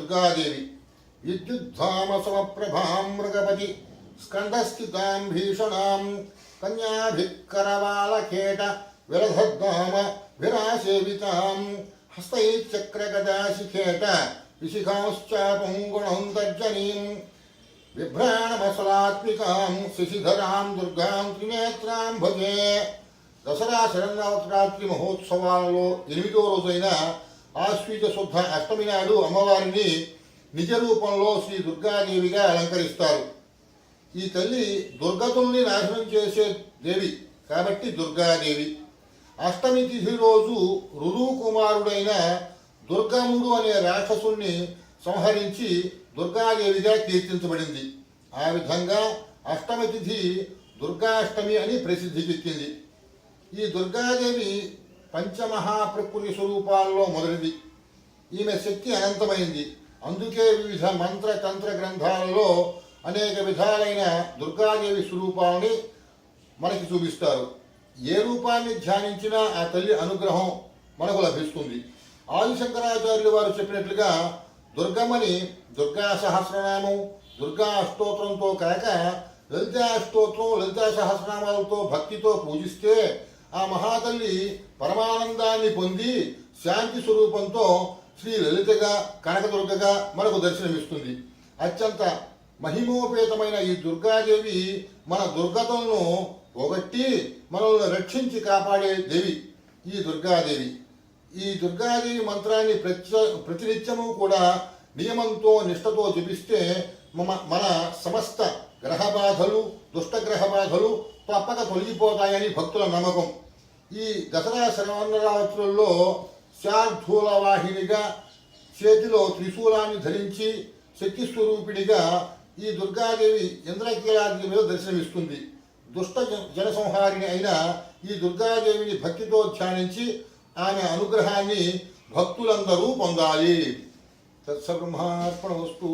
దుర్గాదేవి. విద్యుద్ధామ సమప్రభాం మృగపతి స్కందస్థితాం భీషణాం కన్యాభిక్కరవాళకేట విరధద్ధామ విరాసేవితాం హస్తైచక్రగదాశిఖేట విశిఖాశ్చాపం గుణం తర్జనీం బిభ్రాణమసలాత్మికాం శశిధరాం దుర్గాం త్రినేత్రాం భజే. దసరా శరన్నవరాత్రి మహోత్సవాలలో 8వ రోజైన ఆశ్వీజ శుద్ధ అష్టమి నాడు అమ్మవారిని నిజ రూపంలో శ్రీ దుర్గాదేవిగా అలంకరిస్తారు. ఈ తల్లి దుర్గతుల్ని నాశనం చేసే దేవి కాబట్టి దుర్గాదేవి. అష్టమి తిథి రోజు రురు కుమారుడైన దుర్గముడు అనే రాక్షసుణ్ణి సంహరించి దుర్గాదేవిగా కీర్తించబడింది. ఆ విధంగా అష్టమి తిథి దుర్గాష్టమి అని ప్రసిద్ధికెక్కింది. ఈ దుర్గాదేవి పంచమహాప్రకృతి స్వరూపాల్లో మొదటిది. ఈమె శక్తి అనంతమైంది. అందుకే వివిధ మంత్ర తంత్ర గ్రంథాలలో అనేక విధాలైన దుర్గాదేవి స్వరూపాలని మనకి చూపిస్తారు. ఏ రూపాన్ని ధ్యానించినా ఆ తల్లి అనుగ్రహం మనకు లభిస్తుంది. ఆదిశంకరాచార్యులు వారు చెప్పినట్లుగా దుర్గమ్మని దుర్గా సహస్రనామం, దుర్గా అష్టోత్తరంతో కాక లలితా అష్టోత్తరం, లలితా సహస్రనామాలతో భక్తితో పూజిస్తే ఆ మహాతల్లి పరమానందాన్ని పొంది శాంతి స్వరూపంతో శ్రీ లలితగా కనకదుర్గగా మనకు దర్శనమిస్తుంది. అత్యంత మహిమోపేతమైన ఈ దుర్గాదేవి మన దుర్గతలను పోగొట్టి మనల్ని రక్షించి కాపాడే దేవి ఈ దుర్గాదేవి. ఈ దుర్గాదేవి మంత్రాన్ని ప్రతినిత్యము కూడా నియమంతో నిష్ఠతో జపిస్తే మన సమస్త గ్రహ బాధలు, దుష్టగ్రహ బాధలు తప్పక తొలగిపోతాయని భక్తుల నమ్మకం. ఈ దసరా శరన్నవరాత్రుల్లో శార్ధూల వాహినిగా చేతిలో త్రిశూలాన్ని ధరించి శక్తి స్వరూపిణిగా ఈ దుర్గాదేవి ఇంద్రకీలాద్రి మీద దర్శనమిస్తుంది. దుష్ట జనసంహారిణి అయిన ఈ దుర్గాదేవిని భక్తితో ధ్యానించి ఆమె అనుగ్రహాన్ని భక్తులందరూ పొందాలి. తత్సబ్రహ్మార్పణమస్తు.